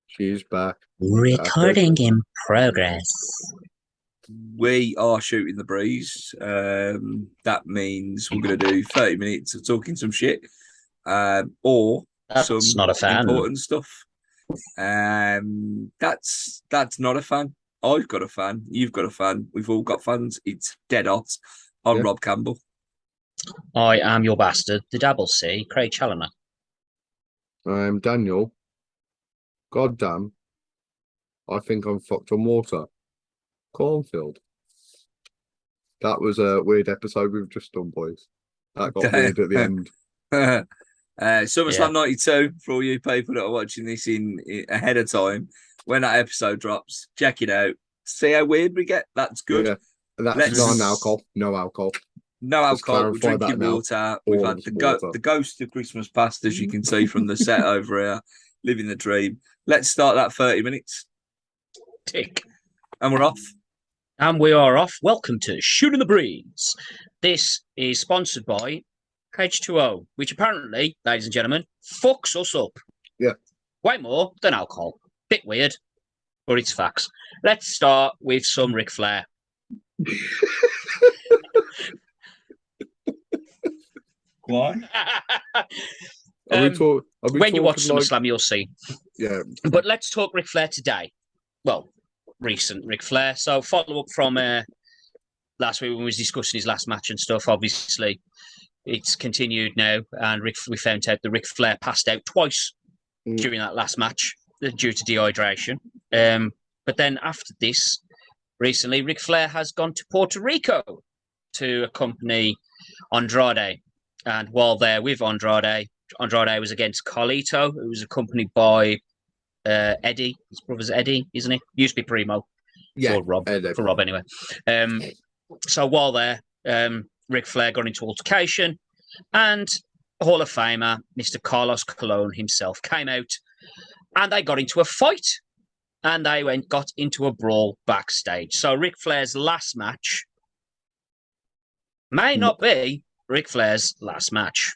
She's back. Recording in progress. We are shooting the breeze. That means we're going to do 30 minutes of talking some shit, or That's some not a fan. important stuff. That's not a fan. I've got a fan. You've got a fan. We've all got fans. It's dead hot. I'm Rob Campbell. I am your bastard, the double C, Craig Challoner. I'm Daniel. God damn. I think I'm fucked on water. Cornfield. That was a weird episode we've just done, boys. That got weird at the end. SummerSlam 92, for all you people that are watching this in ahead of time, when that episode drops, check it out. See how weird we get? That's good. Yeah. That's non-alcohol. No alcohol. No alcohol. We're drinking water. We've had the ghost of Christmas past, as you can see from the set over here, living the dream. Let's start that 30 minutes. Tick. And we're off. And we are off. Welcome to Shooting the Breeze. This is sponsored by H2O, which apparently, ladies and gentlemen, fucks us up. Yeah. Way more than alcohol. Bit weird, but it's facts. Let's start with some Ric Flair. Why? When you watch SummerSlam, you'll see. Yeah. But let's talk Ric Flair today. Well, recent Ric Flair. So follow up from last week when we was discussing his last match and stuff. Obviously, it's continued now, and we found out that Ric Flair passed out twice during that last match due to dehydration. But then after this, recently, Ric Flair has gone to Puerto Rico to accompany Andrade. And while there with Andrade was against Carlito, who was accompanied by Eddie. His brother's Eddie, isn't he? Used to be Primo. Yeah. For Rob. Eddie. For Rob, anyway. So while there, Ric Flair got into altercation, and Hall of Famer, Mr. Carlos Colon himself, came out, and they got into a fight. And they got into a brawl backstage. So Ric Flair's last match may not be Ric Flair's last match.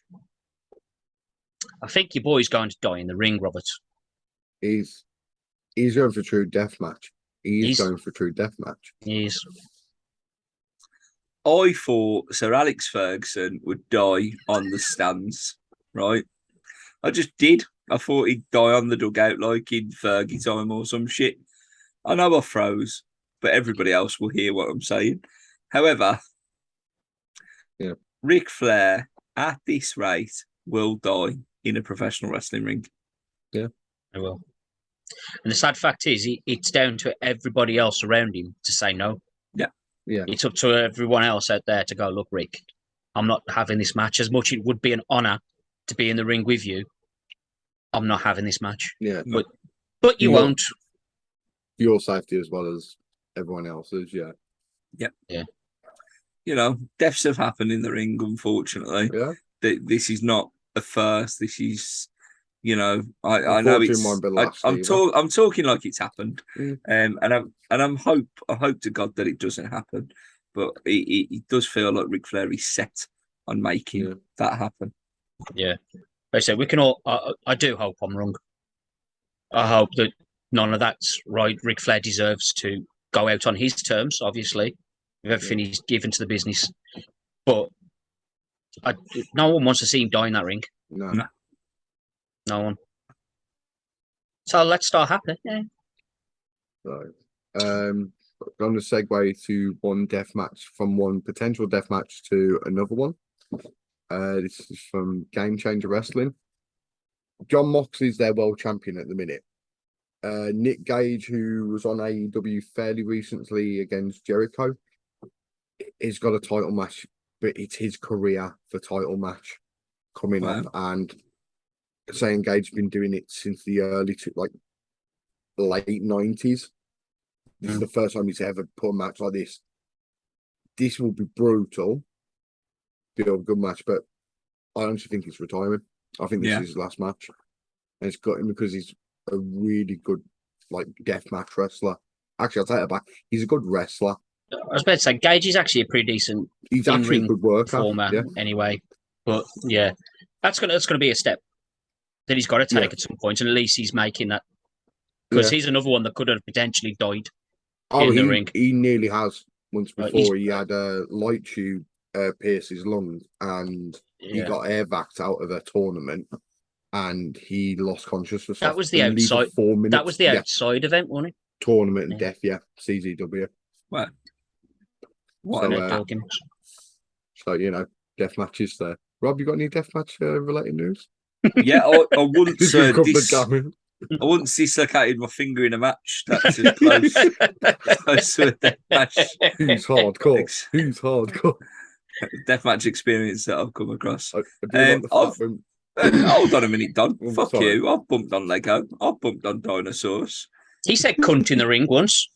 I think your boy's going to die in the ring, Robert. He's going for true death match. He's going for true death match. He's. I thought Sir Alex Ferguson would die on the stands, right? I just did. I thought he'd die on the dugout like in Fergie time or some shit. I know I froze, but everybody else will hear what I'm saying. However, Ric Flair, at this rate, will die in a professional wrestling ring. Yeah. I will. And the sad fact is, it's down to everybody else around him to say no. Yeah. Yeah. It's up to everyone else out there to go, look, Rick, I'm not having this match. As much it would be an honour to be in the ring with you, I'm not having this match. Yeah. But you won't. Your safety as well as everyone else's, yeah. Yeah. Yeah. You know, deaths have happened in the ring, unfortunately. Yeah. This is not a first. This is, you know, I know it's. I'm talking like it's happened, and I hope to God that it doesn't happen, but it does feel like Ric Flair is set on making that happen. Yeah, like I said, we can all. I do hope I'm wrong. I hope that none of that's right. Ric Flair deserves to go out on his terms, obviously, with everything he's given to the business. But no one wants to see him die in that ring. No one. So let's start happening. Yeah. Right. I'm going to segue to one death match from one potential death match to another one. This is from Game Changer Wrestling. John Moxley's their world champion at the minute. Nick Gage, who was on AEW fairly recently against Jericho, he's got a title match, but it's his career for title match coming up. And saying Gage's been doing it since the late 90s. This is the first time he's ever put a match like this. This will be brutal. be a good match, but I honestly think he's retiring. I think this is his last match. And it's got him because he's a really good, like, deathmatch wrestler. Actually, I'll take it back. He's a good wrestler. I was about to say, Gage is actually a pretty decent He's actually a good worker. Performer anyway. But yeah, that's gonna be a step that he's got to take at some point, and at least he's making that. Because he's another one that could have potentially died in the ring. He nearly has. Once before, he had a light tube pierce his lung, and he got air vac out of a tournament, and he lost consciousness. That was the outside. 4 minutes. That was the outside event, wasn't it? Tournament and death, CZW. What? So death matches there. Rob, you got any death match related news? Yeah, I wouldn't. I once dislocated my finger in a match. That's as close to a death match. Who's hardcore? Who's hardcore? Deathmatch experience that I've come across. Hold on a minute, Don. Fuck sorry. You. I've bumped on Lego. I've bumped on dinosaurs. He said cunt in the ring once.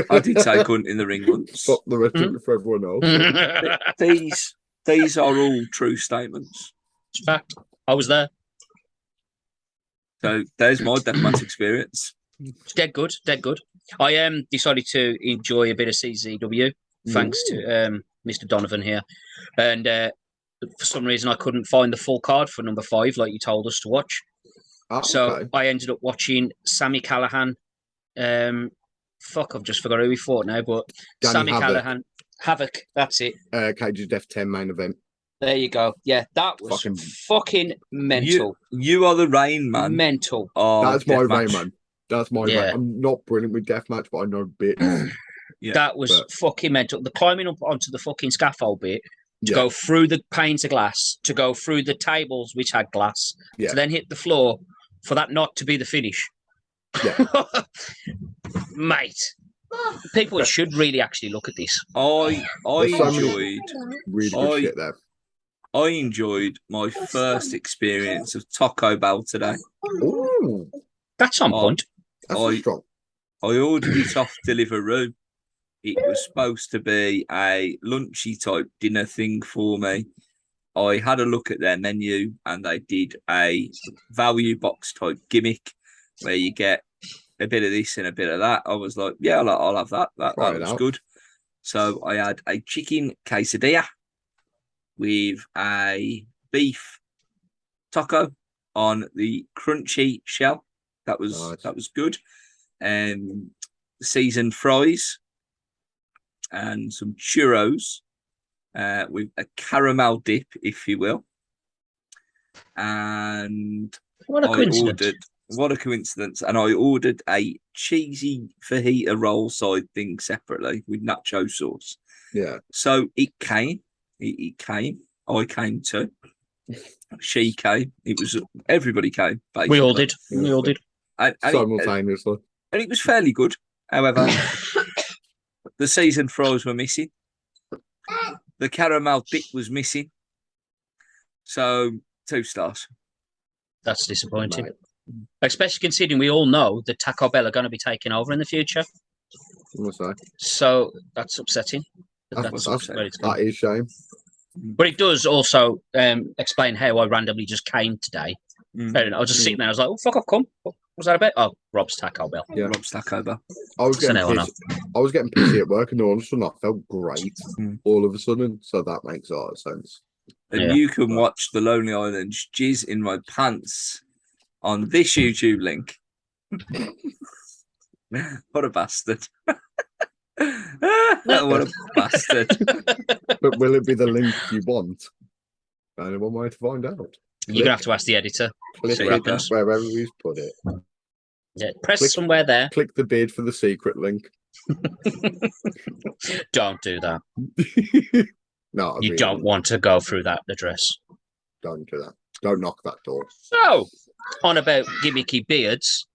I did say cunt in the ring once. Fuck the rhetoric for everyone else. These are all true statements. It's fact. I was there. So there's my deathmatch experience. It's dead good. I decided to enjoy a bit of CZW thanks to Mr. Donovan here, and for some reason I couldn't find the full card for number 5 like you told us to watch. So I ended up watching Sami Callihan. I've just forgot who he fought now, but Sami Callihan, Havoc. That's it. Cage's Death 10 main event. There you go. Yeah, that was fucking mental. You are the Rain Man. Mental. That's my Rain Man. That's my Rain. I'm not brilliant with deathmatch, but I know bits. That was fucking mental. The climbing up onto the fucking scaffold bit, to go through the panes of glass, to go through the tables which had glass, to then hit the floor, for that not to be the finish. Yeah. Mate. People should really actually look at this. I enjoyed really good shit there. I enjoyed my first experience of Taco Bell today. Ooh, that's on point. That's strong. I ordered it off Deliveroo. It was supposed to be a lunchy type dinner thing for me. I had a look at their menu and they did a value box type gimmick where you get a bit of this and a bit of that. I was like, yeah, I'll have that. That was good. So I had a chicken quesadilla with a beef taco on the crunchy shell. That was good. Seasoned fries and some churros with a caramel dip, if you will. And what a coincidence. What a coincidence. And I ordered a cheesy fajita roll side thing separately with nacho sauce. Yeah. So it came. It came. I came too. She came. It was everybody came. Basically. We all did. Simultaneously. And it was fairly good. However, the seasoned fries were missing. The caramel dip was missing. So 2 stars. That's disappointing. Mate. Especially considering we all know that Taco Bell are going to be taking over in the future. So that's upsetting. That is a shame. But it does also explain how I randomly just came today. I was just sitting there. I was like, "Oh fuck, I've come. What was that about?" Oh, Rob's Taco Bell. Yeah, Rob's Taco Bell. I was getting pissy at work, and all of a sudden I felt great. All of a sudden, so that makes a lot of sense. And you can watch the Lonely Island's Jizz in My Pants on this YouTube link. What a bastard. What a bastard. But will it be the link you want? Only one way to find out. You're going to have to ask the editor. Click it wherever he's put it. Yeah, press somewhere there. Click the bid for the secret link. Don't do that. No, you don't want to go through that address. Don't do that. Don't knock that door. So, on about gimmicky beards,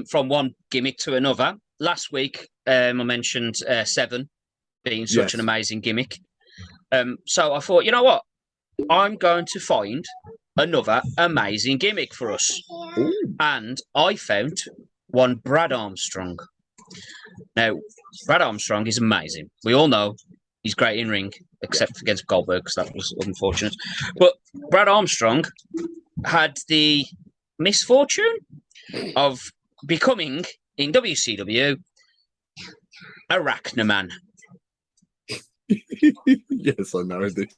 from one gimmick to another. Last week, I mentioned 7 being such an amazing gimmick. So I thought, you know what? I'm going to find another amazing gimmick for us. Ooh. And I found one Brad Armstrong. Now, Brad Armstrong is amazing. We all know he's great in ring. except against Goldberg, because that was unfortunate. But Brad Armstrong had the misfortune of becoming, in WCW, Arachnaman. Yes, I know this.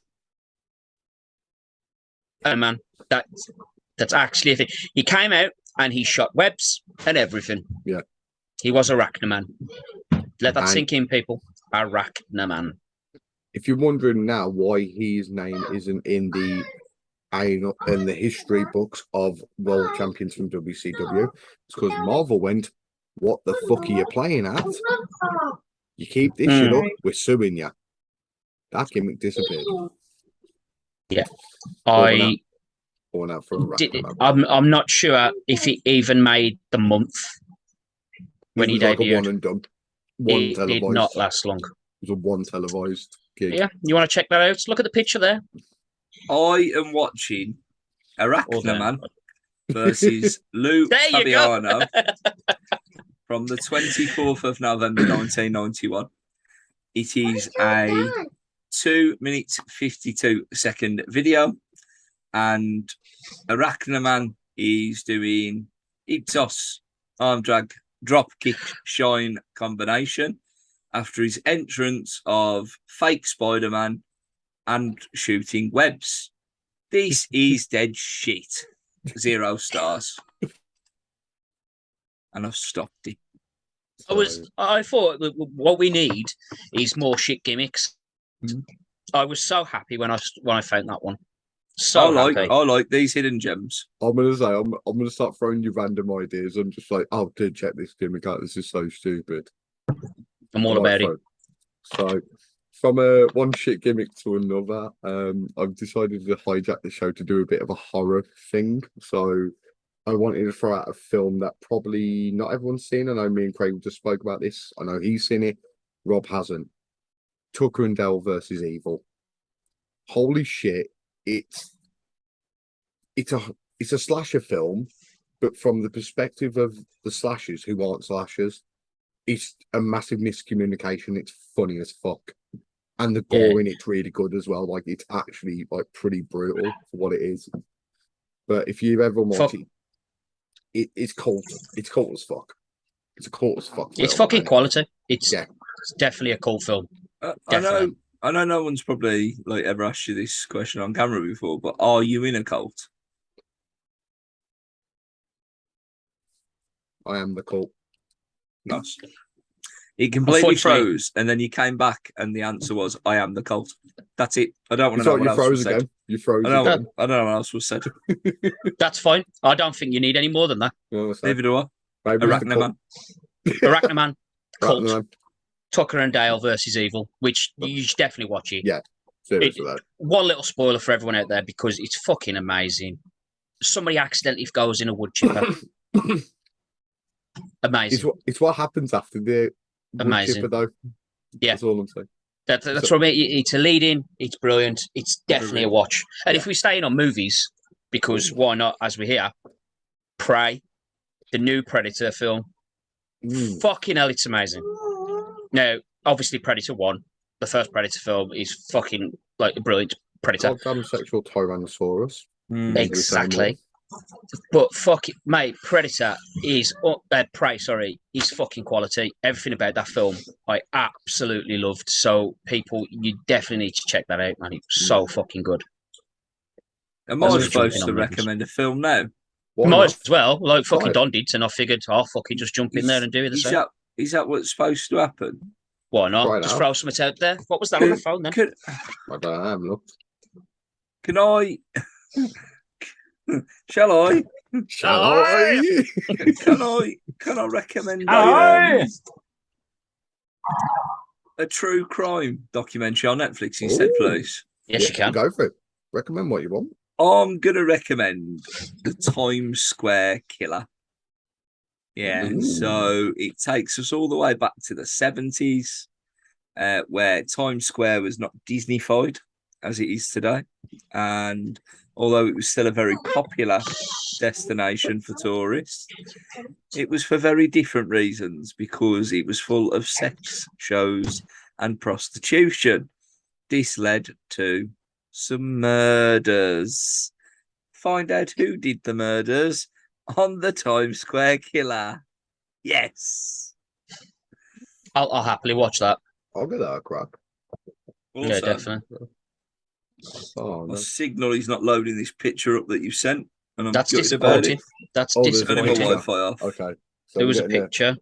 Man, that's actually a thing. He came out and he shot webs and everything. Yeah. He was Arachnaman. Let that sink in, people. Arachnaman. If you're wondering now why his name isn't in the history books of world champions from WCW, it's because Marvel went, "What the fuck are you playing at? You keep this shit up, we're suing you." That gimmick disappeared. Yeah, I'm not sure if it even made the month when he debuted. Like a one and done. It did not last long. It was a one televised gig. Yeah, you want to check that out? Look at the picture there. I am watching Arachnaman versus Lou Fabiano from the 24th of November 1991. It is a 2-minute 52-second video, and Arachnaman is doing Ipsos arm drag drop kick shine combination after his entrance of fake Spider-Man and shooting webs. This is dead shit. 0 stars. And I've stopped it. I thought what we need is more shit gimmicks. I was so happy when I found that one. So happy. I like these hidden gems. I'm gonna start throwing you random ideas. I'm just like, oh, dude, check this gimmick out. This is so stupid. I'm all about it. So, from one shit gimmick to another, I've decided to hijack the show to do a bit of a horror thing. So, I wanted to throw out a film that probably not everyone's seen. I know me and Craig just spoke about this. I know he's seen it. Rob hasn't. Tucker and Dale versus Evil. Holy shit! It's a slasher film, but from the perspective of the slashers who aren't slashers, it's a massive miscommunication. It's funny as fuck, and the gore in it's really good as well. Like it's actually like pretty brutal for what it is. But if you've ever watched it's cult. It's cult as fuck. It's a cult as fuck. It's fucking quality. It's definitely a cult film. I know no one's probably like ever asked you this question on camera before, but are you in a cult? I am the cult. Nice. It completely froze, and then you came back, and the answer was, "I am the cult." That's it. I don't want to know what else was said. You froze again. I don't know what else was said. That's fine. I don't think you need any more than that. Neither do I. Arachnaman. Arachnaman. Cult. Tucker and Dale versus Evil, which you should definitely watch it. Yeah, seriously. One little spoiler for everyone out there because it's fucking amazing. Somebody accidentally goes in a wood chipper. Amazing. It's what happens after the wood chipper, though. Yeah, that's all I'm saying. That's what I mean. It's a lead in. It's brilliant. It's definitely a watch. And if we're staying on movies, because why not? As we're here, Prey, the new Predator film. Fucking hell, it's amazing. Now, obviously, Predator 1, the first Predator film, is fucking like a brilliant Predator. Goddamn sexual Tyrannosaurus. Exactly. But fuck it, mate, Predator is Prey, is fucking quality. Everything about that film I absolutely loved. So people, you definitely need to check that out, man. It's so fucking good. Am I supposed to recommend a film now? Might as well, like fucking Don did, and I figured I'll fucking just jump in there and do it the same. Is that what's supposed to happen? Why not? Just throw something out there. What was that on the phone then? I don't have looked. Can I? Shall I? Shall I? Can I recommend a true crime documentary on Netflix instead, please? Yes, you can. Go for it. Recommend what you want. I'm gonna recommend the Times Square Killer. Yeah, so it takes us all the way back to the 70s, where Times Square was not Disneyfied as it is today. And although it was still a very popular destination for tourists, it was for very different reasons, because it was full of sex shows and prostitution. This led to some murders. Find out who did the murders on the Times Square Killer. Yes. I'll happily watch that. I'll get that a crack. Also, yeah, definitely. Oh, my no. signal is not loading this picture up that you sent, and I'm That's gutted about disappointing. it. That's there's a Turning my disappointing. picture. Wi-Fi off. Okay. So There we're was a getting there. picture.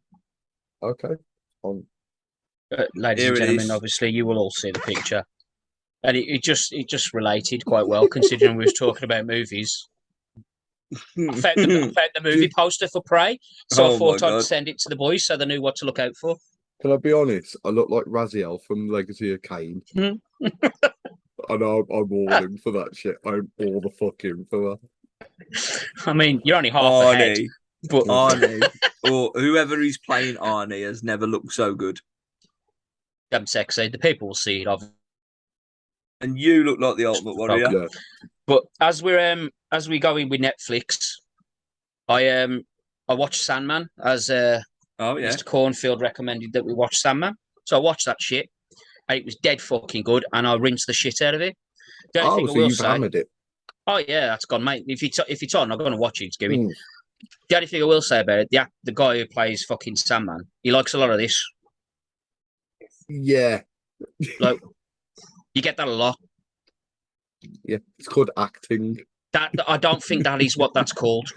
Okay. On. Ladies Here and it gentlemen, is. obviously you will all see the picture. And it just related quite well, considering we was talking about movies. I found the movie poster for Prey, so I Oh thought my I'd God. send it to the boys so they knew what to look out for. Can I be honest? I look like Raziel from Legacy of Kain. I know I'm all in for that shit. I'm all the fucking for that. I mean, you're only half ahead, Arnie. but Arnie. Or whoever is playing Arnie has never looked so good. damn sexy. The people will see it. And you look like the Ultimate Warrior. Yeah. But as we go in with Netflix, I watched Sandman as Oh yeah. Mr. Cornfield recommended that we watch Sandman. So I watched that shit. And it was dead fucking good, and I rinsed the shit out of it. The only thing I So will you've say, hammered it. oh yeah, that's gone, mate. If it's on, I'm going to watch it. It's going. Mm. The only thing I will say about it, the guy who plays fucking Sandman, he likes a lot of this. Yeah. Like, you get that a lot. Yeah. It's called acting. That I don't think that is what that's called.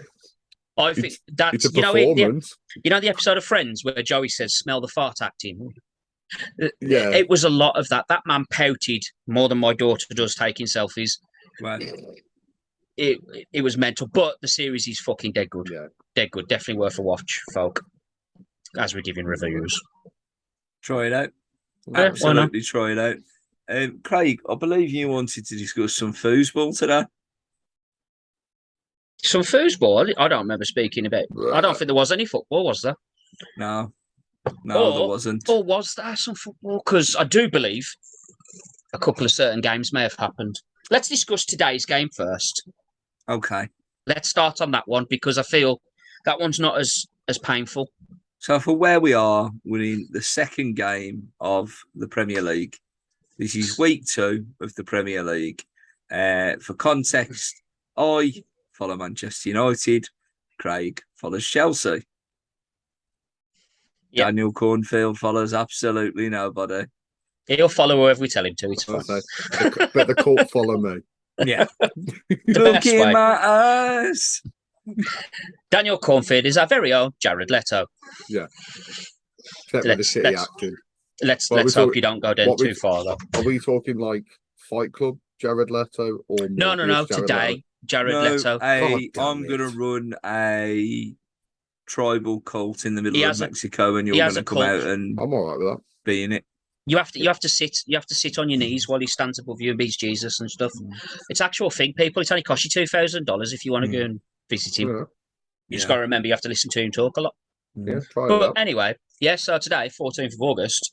I think that's It's a performance. you know the episode of Friends where Joey says, "Smell the fart," acting. Yeah. It was a lot of that. That man pouted more than my daughter does taking selfies. Right. It was mental, but the series is fucking dead good. Yeah. Dead good. Definitely worth a watch, folk. As we're giving reviews. Try it out. Yeah, Absolutely try it out. Craig, I believe you wanted to discuss some foosball today. Some foosball? I don't remember speaking about. I don't think there was any football, was there? No, there wasn't. Or was there some football? Because I do believe a couple of certain games may have happened. Let's discuss today's game first. Okay. Let's start on that one because I feel that one's not as painful. So for where we are, we're in the second game of the Premier League. This is week 2 of the Premier League. For context, I follow Manchester United. Craig follows Chelsea. Yep. Daniel Cornfield follows absolutely nobody. He'll follow whoever we tell him to. It's fine. But the court follow me. Yeah. Look in my eyes. Daniel Cornfield is our very own Jared Leto. Yeah. Except with the shitty acting. Let's hope you don't go down too far, though. Are we talking like Fight Club, Jared Leto, or no? Today, Jared Leto. I'm going to run a tribal cult in the middle of Mexico, and you're going to come out and I'm all right with that. Be in it. You have to sit on your knees while he stands above you and beats Jesus and stuff. It's actual thing, people. It's only cost you $2,000 if you want to go and visit him. Yeah. You just got to remember you have to listen to him talk a lot. Yeah, try but anyway, so today, 14th of August,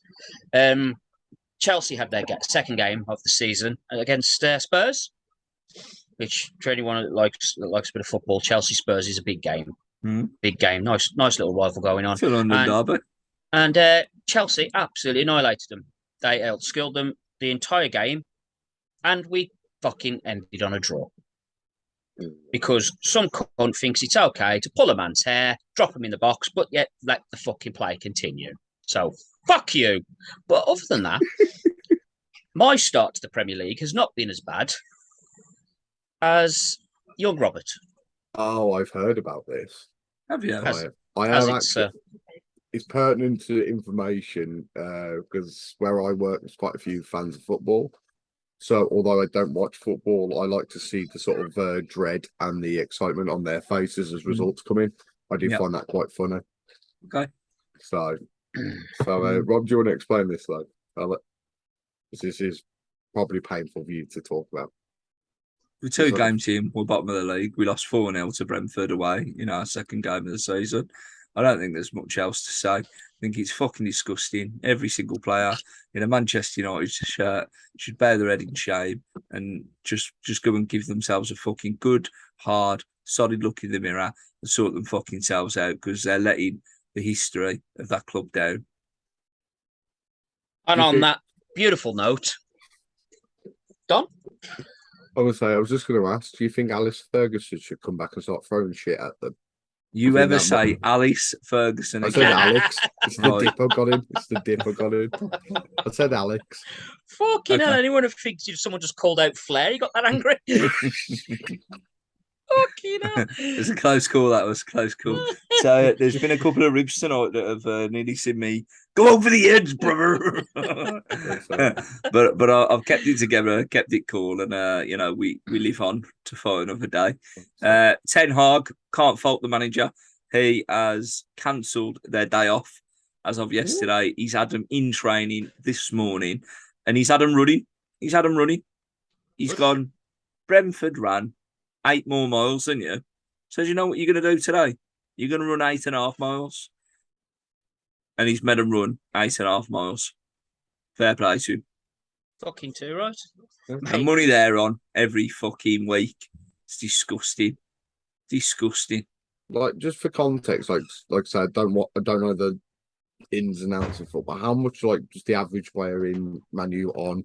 Chelsea had their second game of the season against Spurs, which for anyone that likes a bit of football, Chelsea Spurs is a big game. Big game, nice little rival going on. It's a London derby. And Chelsea absolutely annihilated them. They outskilled them the entire game, and we fucking ended on a draw. Because some cunt thinks it's okay to pull a man's hair, drop him in the box, but yet let the fucking play continue. So, fuck you. But other than that, my start to the Premier League has not been as bad as young Robert. Oh, I've heard about this. Have you? I have actually. It's pertinent to information because where I work, there's quite a few fans of football. So although I don't watch football, I like to see the sort of dread and the excitement on their faces as results come in. I do find that quite funny. Okay. So Rob, do you want to explain this though? This is probably painful for you to talk about. We're 2 games in, we're bottom of the league. We lost 4-0 to Brentford away in our second game of the season. I don't think there's much else to say. I think it's fucking disgusting. Every single player in a Manchester United shirt should bear their head in shame and just go and give themselves a fucking good, hard, solid look in the mirror and sort them fucking selves out because they're letting the history of that club down. And on that beautiful note, Don? I was just going to ask, do you think Alice Ferguson should come back and start throwing shit at them? You ever say Alice Ferguson I again? said Alex. It's the dip I got in. It's the dip I got in. I said Alex. Fucking hell, anyone who thinks if someone just called out Flair, you got that angry? Fucking hell. It's a close call, that was a close call. So there's been a couple of ribs tonight that have nearly seen me go over the edge, brother. but I've kept it together, kept it cool, and you know, we live on to fight another day. Ten Hag, can't fault the manager. He has cancelled their day off as of yesterday. He's had them in training this morning, and he's had them running. He's gone, Brentford ran 8 more miles than you. So you know what you're going to do today? You're going to run 8.5 miles. And he's made them run 8.5 miles. Fair play to him. Fucking too, right? And money there on every fucking week. It's disgusting. Disgusting. Like, just for context, like I said, I don't know the ins and outs of football. How much, like, just the average player in Man U on,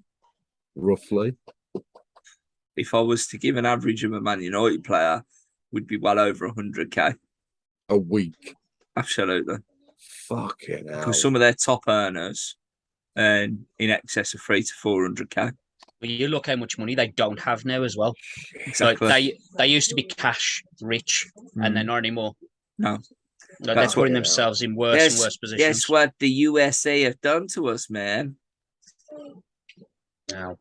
roughly? If I was to give an average of a Man United player, would be well over 100k a week. Absolutely. Fucking hell. Because some of their top earners earn in excess of 300 to 400k. But you look how much money they don't have now as well. Exactly. So they used to be cash rich, and they're not anymore. No. They're putting themselves in worse and worse positions. Guess what the USA have done to us, man? Now,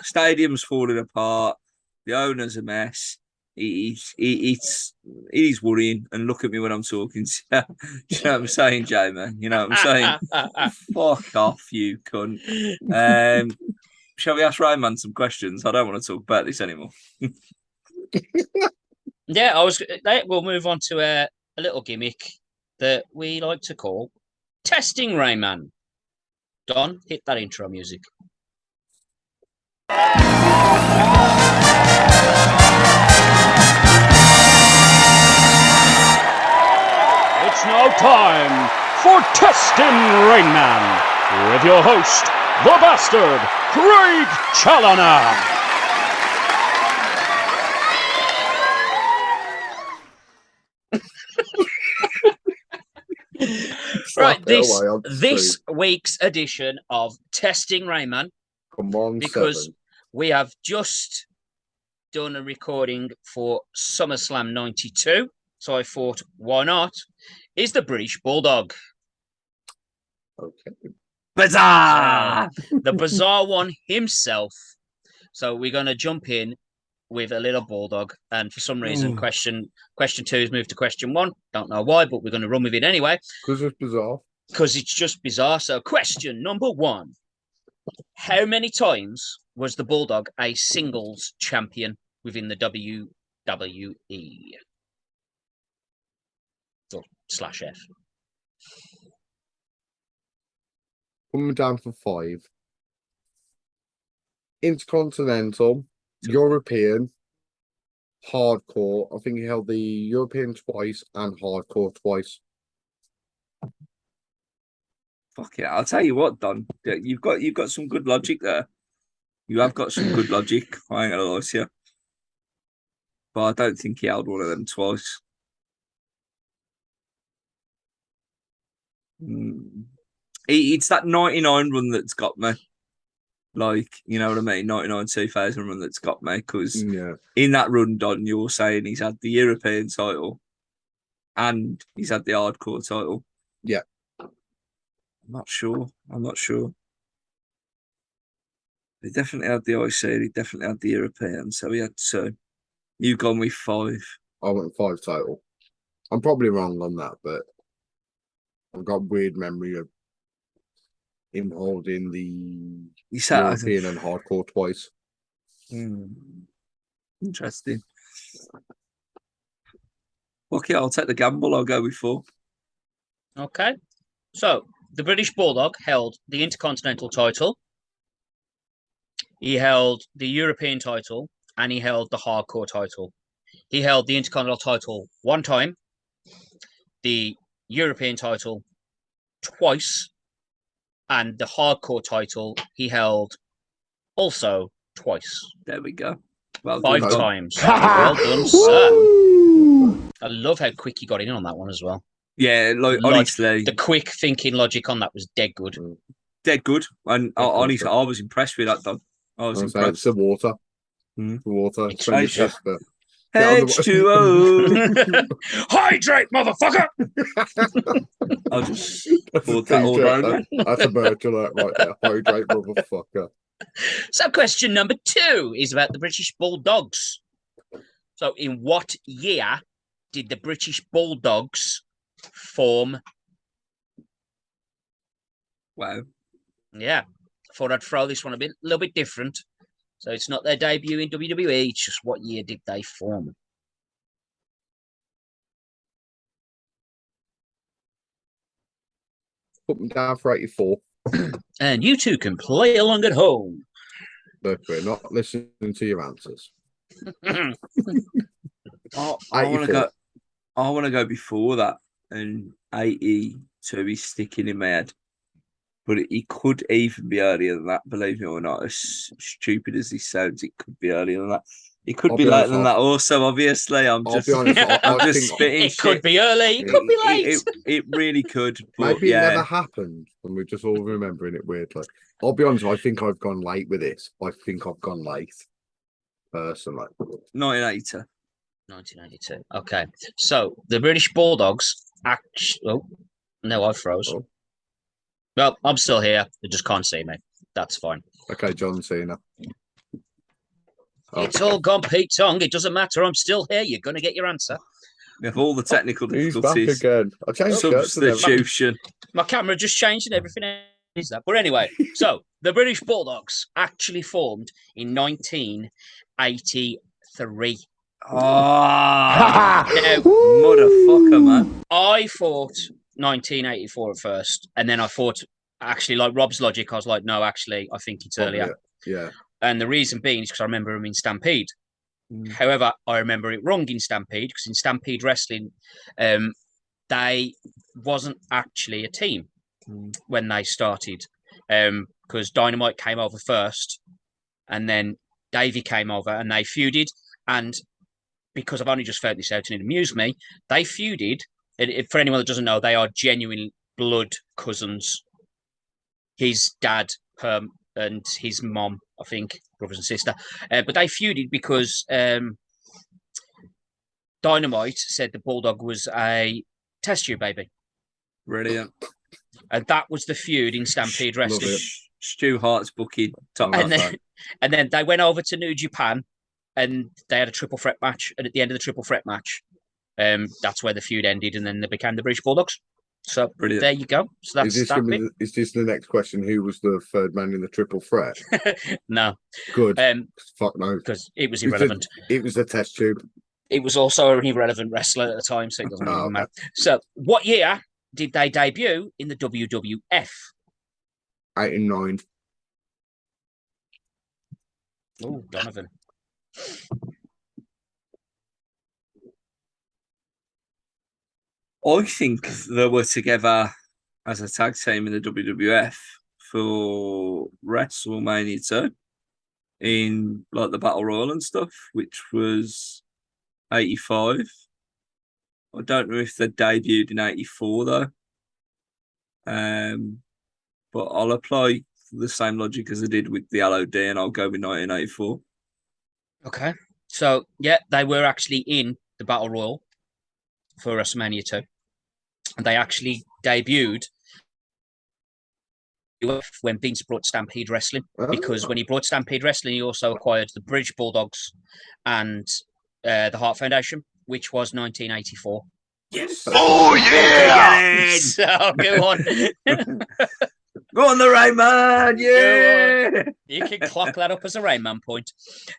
Stadium's falling apart. The owner's a mess. It's worrying. And look at me when I'm talking. You know what I'm saying, Jamie? You know what I'm saying? Fuck off, you cunt. Shall we ask Rainman some questions? I don't want to talk about this anymore. Yeah, we'll move on to a little gimmick that we like to call Testing Rainman. Don, hit that intro music. It's now time for Testing Rainman with your host, the Bastard, Craig Challoner. Right, this week's edition of Testing Rainman. Come on, because we have just done a recording for SummerSlam 92. So I thought, why not? Is the British Bulldog. Okay. Bizarre! The bizarre one himself. So we're going to jump in with a little Bulldog. And for some reason, question 2 has moved to question 1. Don't know why, but we're going to run with it anyway. Because it's bizarre. Because it's just bizarre. So question number 1. How many times was the Bulldog a singles champion within the WWE? Or /F. Coming down for 5. Intercontinental, European, hardcore. I think he held the European twice and hardcore twice. Fuck it. I'll tell you what, Don. You've got some good logic there. You have got some good logic. I ain't gonna lie to you. But I don't think he held one of them twice. It's that 99 run that's got me. Like, you know what I mean? 99 2000 run that's got me. Because in that run, Don, you're saying he's had the European title and he's had the hardcore title. Yeah. I'm not sure. He definitely had the IC. He definitely had the European. So he had 2. You've gone with 5. I went 5 total. I'm probably wrong on that, but I've got a weird memory of him holding the European and hardcore twice. Interesting. Okay, I'll take the gamble. I'll go with 4. Okay. So, the British Bulldog held the Intercontinental title. He held the European title, and he held the hardcore title. He held the Intercontinental title 1 time, the European title twice, and the hardcore title he held also twice. There we go. Well, 5 times. Well done, sir. I love how quick you got in on that one as well. Yeah, honestly, the quick thinking logic on that was dead good. Dead good. And honestly, I was impressed with that, Don. I was impressed. It's the water. The water. H2O. Hydrate, motherfucker! I'll just put that all down. That's a bird alert right there. Hydrate, motherfucker. So question number 2 is about the British Bulldogs. So in what year did the British Bulldogs form? Wow. Yeah. I thought I'd throw this one a little bit different. So it's not their debut in WWE, it's just what year did they form? Put them down for 84. And you two can play along at home. But we're not listening to your answers. I want to go before that, and 82 is sticking in my head. But it could even be earlier than that, believe me or not. As stupid as this sounds, it could be earlier than that. It could be later than that also, obviously. I'm just spitting it shit. Could be early, it could be late. It really could. But maybe it never happened, and we're just all remembering it weirdly. I'll be honest, I think I've gone late with this. I think I've gone late, personally. 1982. 1982. Okay. So, the British Bulldogs actually... Oh, no, I froze. Oh. Well, I'm still here. They just can't see me. That's fine. Okay, John Cena. Oh. It's all gone Pete Tong. It doesn't matter. I'm still here. You're going to get your answer. We have all the technical difficulties. He's back again. I changed substitution. My camera just changed and everything is that. But anyway, so the British Bulldogs actually formed in 1983. Now, motherfucker, man. I thought 1984 at first, and then I thought, actually, like Rob's logic, I was like, no, actually, I think it's earlier. Yeah. And the reason being is because I remember him in Stampede. However, I remember it wrong in Stampede, because in Stampede Wrestling, they wasn't actually a team when they started, because Dynamite came over first, and then Davey came over, and they feuded. And because I've only just found this out and it amused me, they feuded. For anyone that doesn't know, they are genuine blood cousins. His dad and his mom, I think, brothers and sister. But they feuded because Dynamite said the Bulldog was a test tube baby. Brilliant. And that was the feud in Stampede Wrestling. Stu Hart's booking. And then they went over to New Japan and they had a triple threat match. And at the end of the triple threat match, that's where the feud ended, and then they became the British Bulldogs. So brilliant. There you go. So that's is this the next question? Who was the third man in the triple threat? No. Good. Fuck no. Because it was irrelevant. It was a test tube. It was also an irrelevant wrestler at the time, so it doesn't even matter. So, what year did they debut in the WWF? 89. Oh, Donovan. I think they were together as a tag team in the WWF for WrestleMania 2 in like the Battle Royal and stuff, which was 85. I don't know if they debuted in 84 though. But I'll apply the same logic as I did with the LOD and I'll go with 1984. Okay. So, yeah, they were actually in the Battle Royal for WrestleMania 2. And they actually debuted when Vince brought Stampede Wrestling. Because when he brought Stampede Wrestling, he also acquired the British Bulldogs and the Hart Foundation, which was 1984. Yes. Oh, yeah! So, go on. Go on, the Rainman! Yeah! You can clock that up as a Rainman point.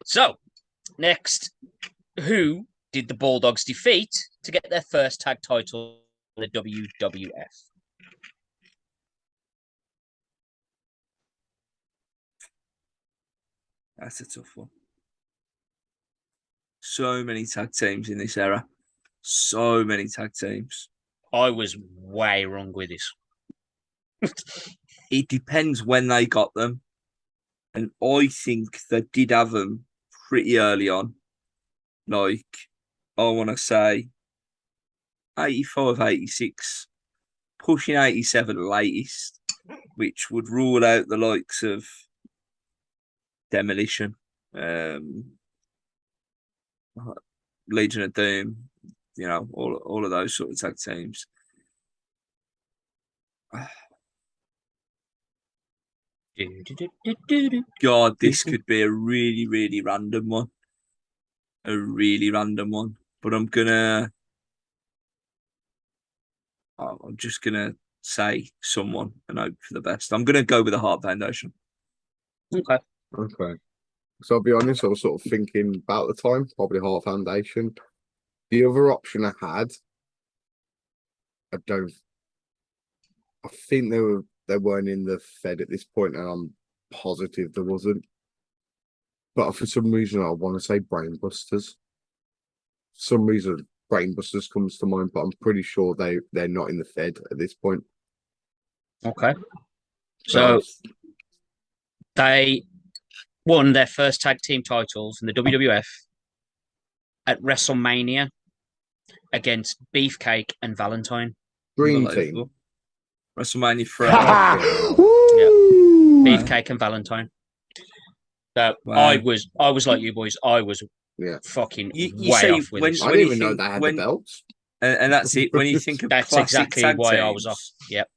So, next, who did the Bulldogs defeat to get their first tag title in the WWF? That's a tough one. So many tag teams in this era. So many tag teams. I was way wrong with this. It depends when they got them. And I think they did have them pretty early on. Like, I want to say 85, 86, pushing 87 latest, which would rule out the likes of Demolition, Legion of Doom, all of those sort of tag teams. God, this could be a really, really random one. A really random one. But I'm just gonna say someone and hope for the best. I'm gonna go with the Heart Foundation. Okay. So I'll be honest, I was sort of thinking about the time, probably Heart Foundation. The other option I had, I think they weren't in the Fed at this point, and I'm positive there wasn't. But for some reason, I want to say Brainbusters. For some reason, Brainbusters comes to mind, but I'm pretty sure they're not in the Fed at this point. Okay. So they won their first tag team titles in the WWF at WrestleMania against Beefcake and Valentine. Dream Team. WrestleMania 3. Beefcake and Valentine. So I was like you boys. I was fucking you way see, off with this. I didn't even know they had the belts. And that's it. When you think of that's classic exactly tag why teams, I was off. Yep.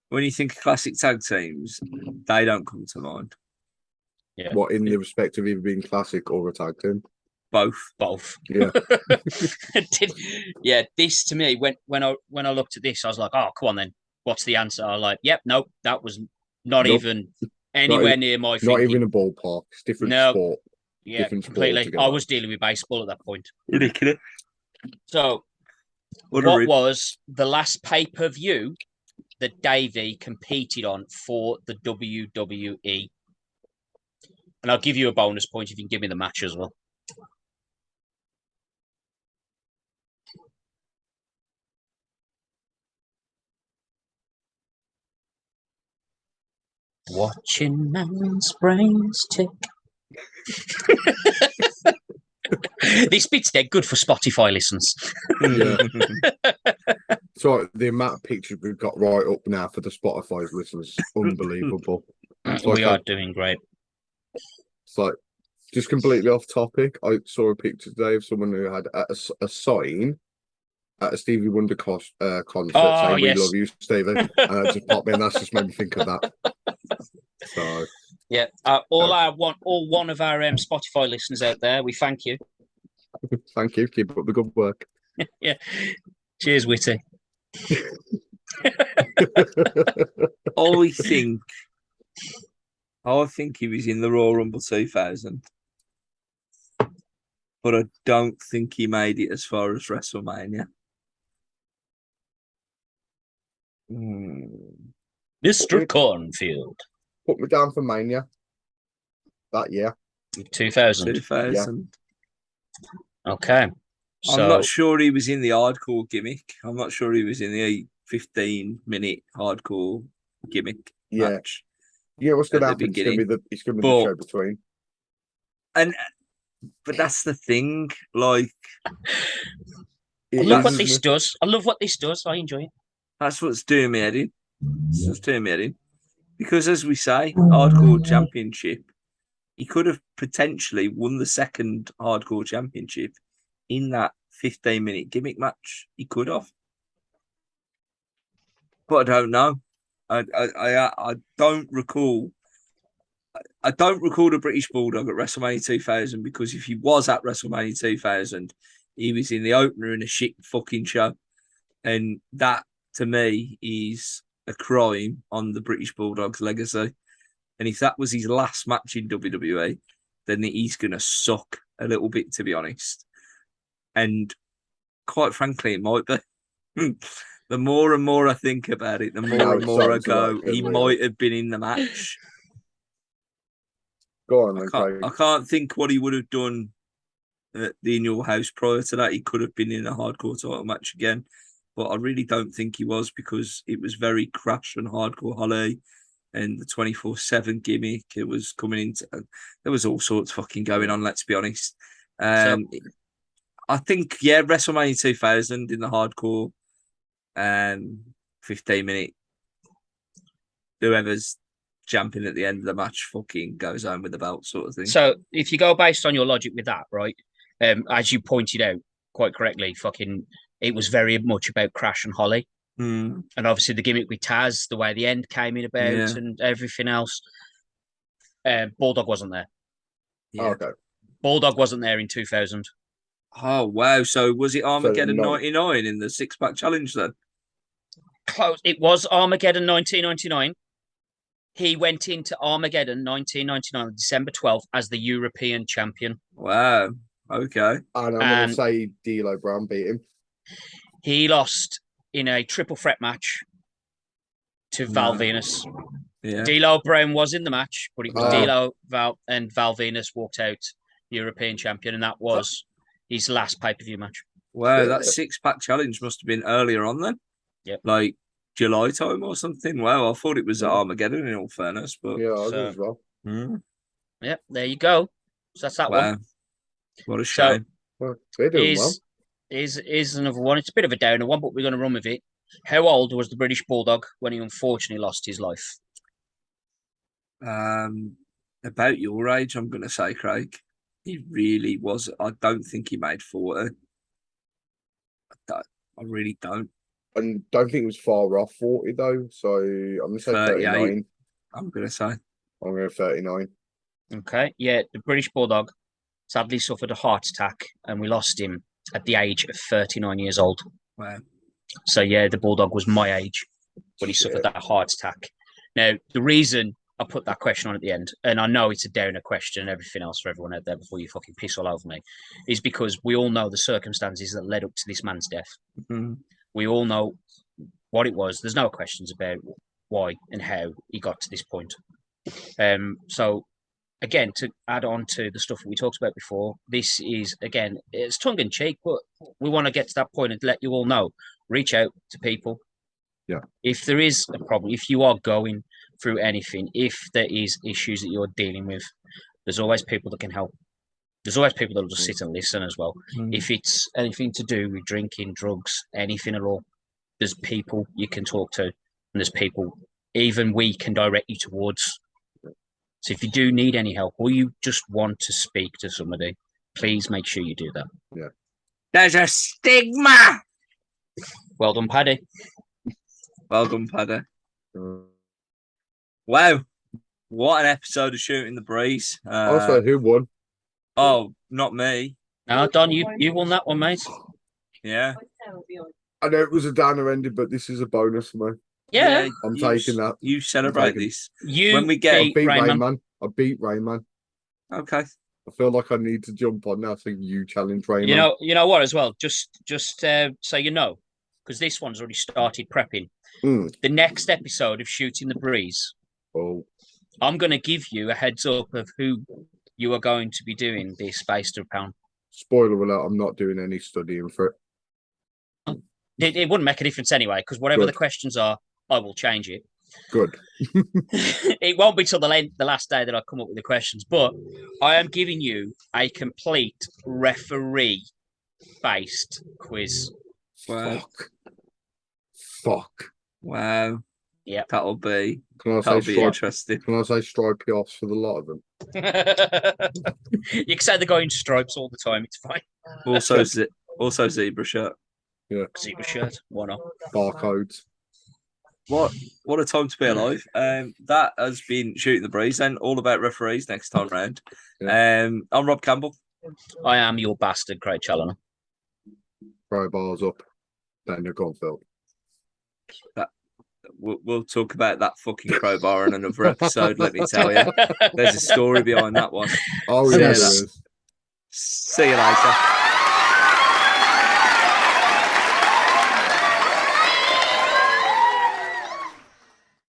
When you think of classic tag teams, they don't come to mind. Yeah. What, in the respect of either being classic or a tag team? Both. Yeah. This to me, when I looked at this, I was like, oh, come on then. What's the answer? I was like, yep, nope, that was not even anywhere near my thinking. Not even a ballpark. It's different sport. Yeah, different completely. Sport I was dealing with baseball at that point. Ridiculous. So, what was the last pay-per-view that Davey competed on for the WWE? And I'll give you a bonus point if you can give me the match as well. Watching man's brains tick. This bit's dead good for Spotify listens. Yeah. So the amount of pictures we've got right up now for the Spotify listeners is unbelievable. We are doing great. It's like, just completely off topic. I saw a picture today of someone who had a sign at a Stevie Wonder concert saying, "We love you, Stevie." Just popped in. That's just made me think of that. So yeah, all one of our Spotify listeners out there, we thank you. Thank you. Keep up the good work. Yeah. Cheers, Witty. I think he was in the Royal Rumble 2000, but I don't think he made it as far as WrestleMania. Mr. Cornfield. Put me down for Mania. That year. 2000. Yeah. Okay. So, I'm not sure he was in the hardcore gimmick. I'm not sure he was in the 15-minute hardcore gimmick match. Yeah, what's going to happen? It's going to be the show between. But that's the thing. Like, I love what this does. I enjoy it. That's what's doing me head in. Because, as we say, hardcore championship, he could have potentially won the second hardcore championship in that 15-minute gimmick match. He could have. But I don't know. I don't recall. I don't recall the British Bulldog at WrestleMania 2000, because if he was at WrestleMania 2000, he was in the opener in a shit fucking show. And that, to me, is a crime on the British Bulldog's legacy. And if that was his last match in WWE, then he's going to suck a little bit, to be honest. And quite frankly, it might be. The more and more I think about it, the more and more I go, he might have been in the match. Go on, I can't think what he would have done at the Annual House prior to that. He could have been in a hardcore title match again, but I really don't think he was, because it was very Crash and Hardcore Holly, and the 24/7 gimmick. It was coming into. There was all sorts fucking going on. Let's be honest. I think WrestleMania 2000 in the hardcore, 15-minute. Whoever's jumping at the end of the match fucking goes home with the belt, sort of thing. So if you go based on your logic with that, right? As you pointed out quite correctly, it was very much about Crash and Holly. And obviously the gimmick with Taz, the way the end came in about and everything else. Bulldog wasn't there. Yeah. Okay. Bulldog wasn't there in 2000. Oh, wow. So was it Armageddon 99 in the 6-pack challenge then? Close. It was Armageddon 1999. He went into Armageddon 1999, December 12th, as the European champion. Wow. Okay. And I'm going to say D'Lo Brown beat him. He lost in a triple threat match to Val Venus. Yeah. D'Lo Brown was in the match, but it was D'Lo, Val Venus walked out European champion, and that was his last pay-per-view match. Wow, that 6-pack challenge must have been earlier on then. Yep. Like July time or something. Wow, I thought it was at Armageddon in all fairness, but yeah, I did as well. Yep, there you go. So that's that one. What a shame. They're doing well. Is another one. It's a bit of a downer one, but we're going to run with it. How old was the British Bulldog when he unfortunately lost his life? About your age, I'm going to say, Craig. He really was. I don't think he made 40. I really don't. And don't think it was far off 40 though. So I'm going to say 39. I'm going to say. I'm going to 39. Okay. Yeah, the British Bulldog sadly suffered a heart attack and we lost him at the age of 39 years old. Wow. So yeah, the Bulldog was my age when he suffered that heart attack. Now, the reason I put that question on at the end, and I know it's a downer question and everything else for everyone out there before you fucking piss all over me, is because we all know the circumstances that led up to this man's death. Mm-hmm. We all know what it was. There's no questions about why and how he got to this point. So, again, to add on to the stuff that we talked about before, this is, again, it's tongue-in-cheek, but we want to get to that point and let you all know. Reach out to people. Yeah. If there is a problem, if you are going through anything, if there is issues that you're dealing with, there's always people that can help. There's always people that will just sit and listen as well. If it's anything to do with drinking, drugs, anything at all, there's people you can talk to, and there's people even we can direct you towards. So if you do need any help or you just want to speak to somebody, please make sure you do that. Yeah. There's a stigma. Well done, Paddy. Well done, Paddy. Wow. What an episode of Shooting the Breeze. Also, who won? Oh, not me. No, Don, you won that one, mate. Yeah. I know it was a downer ending, but this is a bonus for me. Yeah. I'm taking that. You celebrate this. When we get I beat Rainman. I beat Rainman. Okay. I feel like I need to jump on now so you challenge Rainman. You know what as well? Just so you know, because this one's already started prepping. The next episode of Shooting the Breeze, I'm going to give you a heads up of who you are going to be doing this based upon. Spoiler alert, I'm not doing any studying for it. It wouldn't make a difference anyway, because whatever the questions are, I will change it. Good. It won't be till the last day that I come up with the questions, but I am giving you a complete referee-based quiz. Wow. Fuck. Wow. Yeah. That'll be interesting. Can I say stripy offs for the lot of them? You can say they're going stripes all the time. It's fine. Also zebra shirt. Yeah. Zebra shirt. Why not? Barcodes. What a time to be alive. That has been Shooting the Breeze and all about referees next time round. Yeah. I'm Rob Campbell. I am your bastard, Craig Challoner. Crowbars up. Daniel Gonfield. We'll talk about that fucking crowbar in another episode, let me tell you. There's a story behind that one. Oh, yeah, there is. See you later.